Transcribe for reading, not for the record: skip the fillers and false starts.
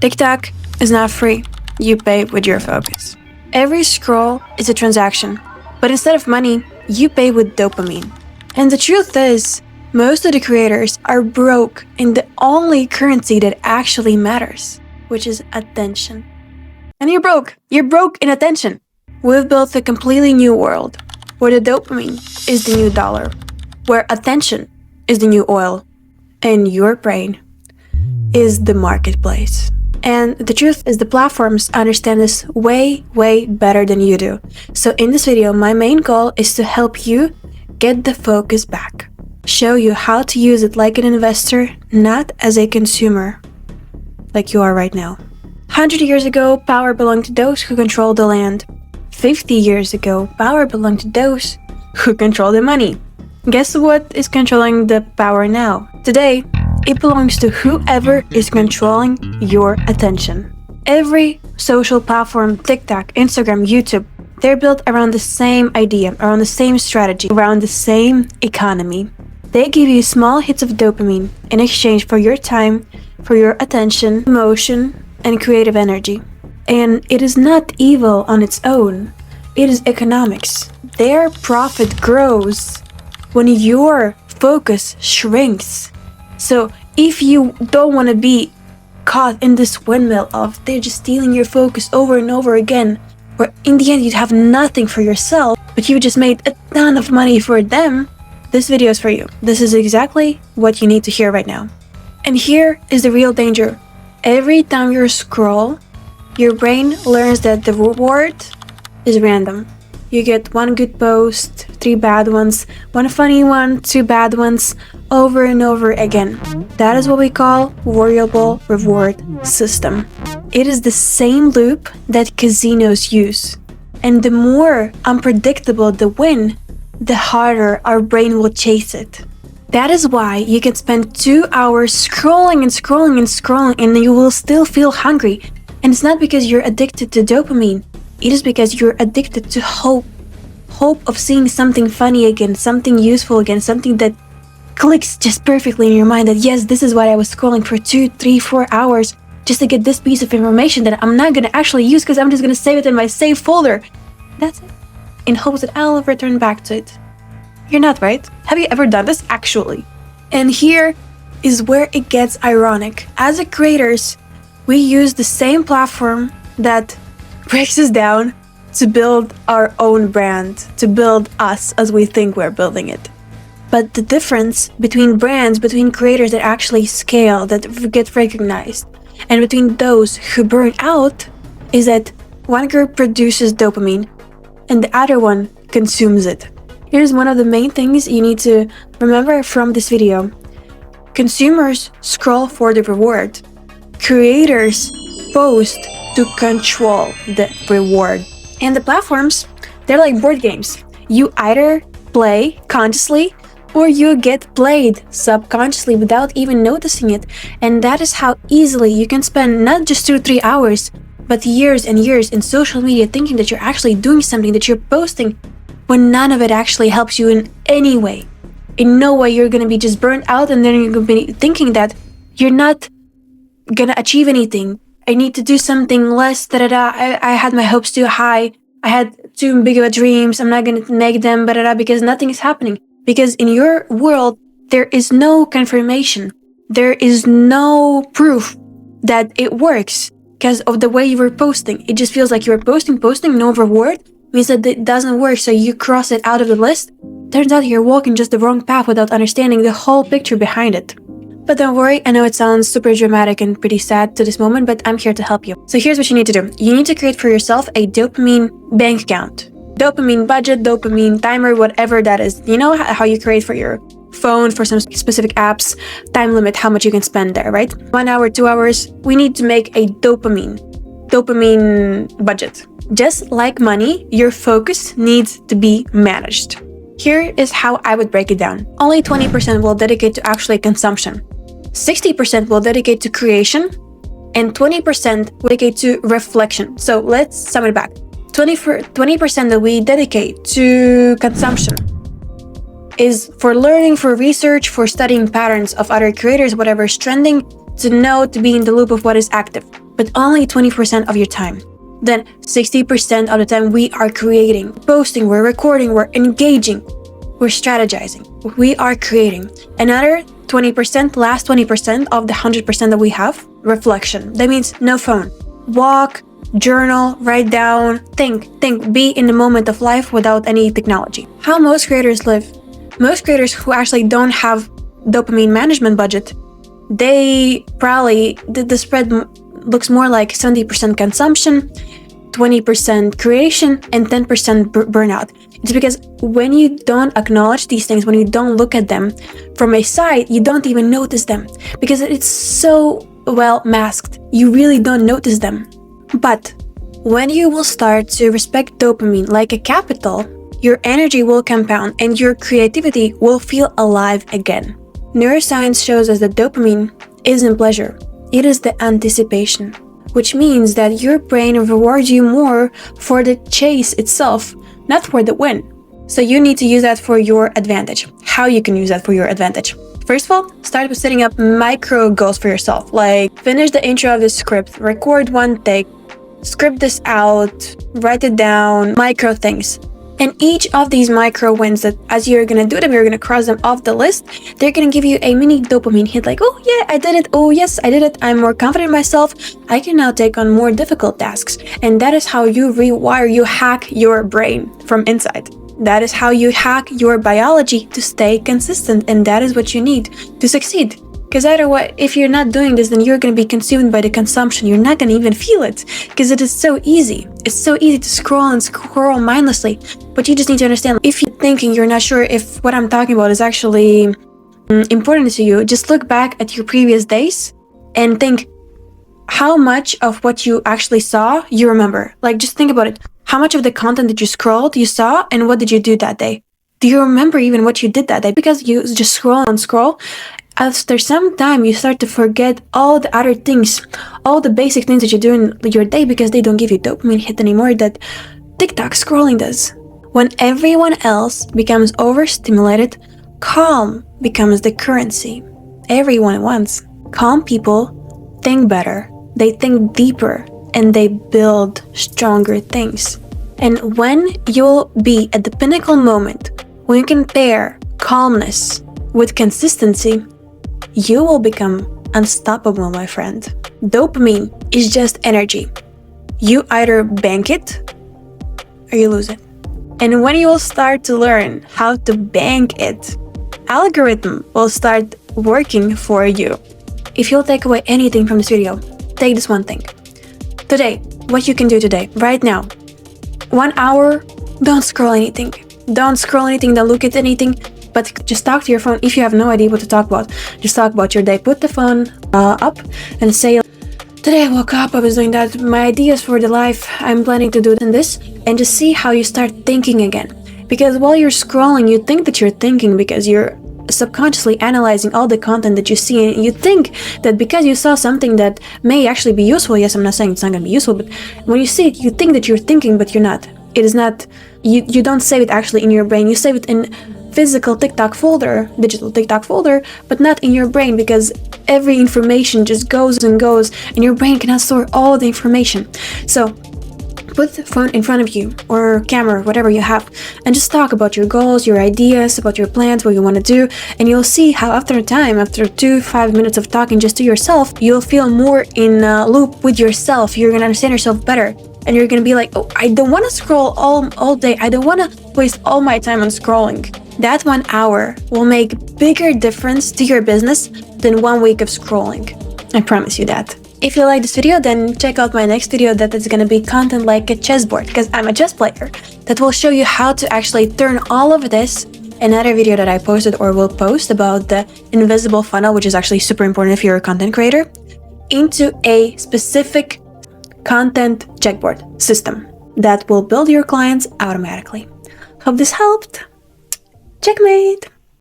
TikTok is not free. You pay with your focus. Every scroll is a transaction, but instead of money, you pay with dopamine. And the truth is, most of the creators are broke in the only currency that actually matters, which is attention. And you're broke. You're broke in attention. We've built a completely new world where the dopamine is the new dollar, where attention is the new oil, and your brain is the marketplace. And the truth is the platforms understand this way, way better than you do. So in this video, my main goal is to help you get the focus back. Show you how to use it like an investor, not as a consumer, like you are right now. 100 years ago, power belonged to those who controlled the land. 50 years ago, power belonged to those who control the money. Guess what is controlling the power now? Today, it belongs to whoever is controlling your attention. Every social platform, TikTok, Instagram, YouTube, they're built around the same idea, around the same strategy, around the same economy. They give you small hits of dopamine in exchange for your time, for your attention, emotion, and creative energy. And it is not evil on its own. It is economics. Their profit grows when your focus shrinks. So if you don't want to be caught in this windmill of they're just stealing your focus over and over again, where in the end you'd have nothing for yourself, but you just made a ton of money for them, this video is for you. This is exactly what you need to hear right now. And here is the real danger. Every time you scroll, your brain learns that the reward is random. You get one good post, 3 bad ones, one funny one, 2 bad ones, over and over again. That is what we call variable reward system. It is the same loop that casinos use. And the more unpredictable the win, the harder our brain will chase it. That is why you can spend 2 hours scrolling and scrolling and scrolling and you will still feel hungry. And it's not because you're addicted to dopamine. It is because you're addicted to hope. Hope of seeing something funny again, something useful again, something that clicks just perfectly in your mind that yes, this is what I was scrolling for 2, 3, 4 hours just to get this piece of information that I'm not going to actually use because I'm just going to save it in my save folder. That's it. In hopes that I'll return back to it. You're not, right? Have you ever done this actually? And here is where it gets ironic. As a creators, we use the same platform that breaks us down to build our own brand, to build us as we think we're building it. But the difference between brands, between creators that actually scale, that get recognized, and between those who burn out is that one group produces dopamine and the other one consumes it. Here's one of the main things you need to remember from this video. Consumers scroll for the reward. Creators post to control the reward. And the platforms, they're like board games. You either play consciously or you get played subconsciously without even noticing it. And that is how easily you can spend not just 2-3 hours, but years and years in social media thinking that you're actually doing something, that you're posting, when none of it actually helps you in any way. In no way you're going to be just burnt out and then you're going to be thinking that you're not going to achieve anything. I need to do something less, I had my hopes too high. I had too big of a dreams. I'm not going to make them, because nothing is happening. Because in your world, there is no confirmation. There is no proof that it works because of the way you were posting. It just feels like you were posting, no reward means that it doesn't work. So you cross it out of the list. Turns out you're walking just the wrong path without understanding the whole picture behind it. But don't worry, I know it sounds super dramatic and pretty sad to this moment, but I'm here to help you. So here's what you need to do. You need to create for yourself a dopamine bank account. Dopamine budget, dopamine timer, whatever that is. You know how you create for your phone, for some specific apps, time limit, how much you can spend there, right? 1 hour, 2 hours. We need to make a dopamine budget. Just like money, your focus needs to be managed. Here is how I would break it down. Only 20% will dedicate to actually consumption. 60% will dedicate to creation, and 20% will dedicate to reflection. So let's sum it back. 20% that we dedicate to consumption is for learning, for research, for studying patterns of other creators, whatever is trending, to know, to be in the loop of what is active. but only 20% of your time. Then 60% of the time we are creating, posting, we're recording, we're engaging, we're strategizing, we are creating. Another 20%, last 20% of the 100% that we have, reflection. That means no phone. Walk, journal, write down, think, be in the moment of life without any technology. How most creators live. Most creators who actually don't have dopamine management budget, they probably, the spread looks more like 70% consumption, 20% creation, and 10% burnout. It's because when you don't acknowledge these things, when you don't look at them from a side, you don't even notice them because it's so well masked. You really don't notice them. But when you will start to respect dopamine like a capital, your energy will compound and your creativity will feel alive again. Neuroscience shows us that dopamine isn't pleasure, it is the anticipation, which means that your brain rewards you more for the chase itself, not for the win. So you need to use that for your advantage. How you can use that for your advantage? First of all, start with setting up micro goals for yourself, like finish the intro of the script, record one take, script this out, write it down, micro things. And each of these micro wins that as you're gonna do them, you're gonna cross them off the list, they're gonna give you a mini dopamine hit like, oh yeah, I did it. Oh yes, I did it. I'm more confident in myself. I can now take on more difficult tasks. And that is how you rewire, you hack your brain from inside. That is how you hack your biology to stay consistent. And that is what you need to succeed. Because otherwise, if you're not doing this, then you're going to be consumed by the consumption. You're not going to even feel it because it is so easy. It's so easy to scroll mindlessly. But you just need to understand, if you're thinking you're not sure if what I'm talking about is actually important to you, just look back at your previous days and think how much of what you actually saw you remember. Like, just think about it. How much of the content that you scrolled you saw, and what did you do that day? Do you remember even what you did that day? Because you just scroll and scroll. After some time, you start to forget all the other things, all the basic things that you do in your day because they don't give you dopamine hit anymore that TikTok scrolling does. When everyone else becomes overstimulated, calm becomes the currency everyone wants. Calm people think better, they think deeper, and they build stronger things. And when you'll be at the pinnacle moment, when you can pair calmness with consistency, you will become unstoppable, my friend. Dopamine is just energy. You either bank it or you lose it. And when you will start to learn how to bank it, algorithm will start working for you. If you'll take away anything from this video, take this one thing. Today, what you can do today, right now, 1 hour, don't scroll anything. Don't scroll anything, don't look at anything. But just talk to your phone. If you have no idea what to talk about, just talk about your day. Put the phone up and say, today I woke up, I was doing that, my ideas for the life, I'm planning to do this, and just see how you start thinking again. Because while you're scrolling, you think that you're thinking because you're subconsciously analyzing all the content that you see, and you think that because you saw something that may actually be useful, yes, I'm not saying it's not going to be useful, but when you see it, you think that you're thinking, but you're not. It is not, you don't save it actually in your brain, you save it in physical TikTok folder, digital TikTok folder, but not in your brain because every information just goes and goes and your brain cannot store all the information. So put the phone in front of you or camera, whatever you have, and just talk about your goals, your ideas, about your plans, what you want to do, and you'll see how after a time, after 2-5 minutes of talking just to yourself, you'll feel more in loop with yourself. You're going to understand yourself better. And you're going to be like, oh, I don't want to scroll all day. I don't want to waste all my time on scrolling. That 1 hour will make bigger difference to your business than 1 week of scrolling. I promise you that. If you like this video, then check out my next video that is going to be content like a chessboard, because I'm a chess player, that will show you how to actually turn all of this, another video that I posted or will post about the invisible funnel, which is actually super important if you're a content creator, into a specific content checkboard system that will build your clients automatically. Hope this helped. Checkmate!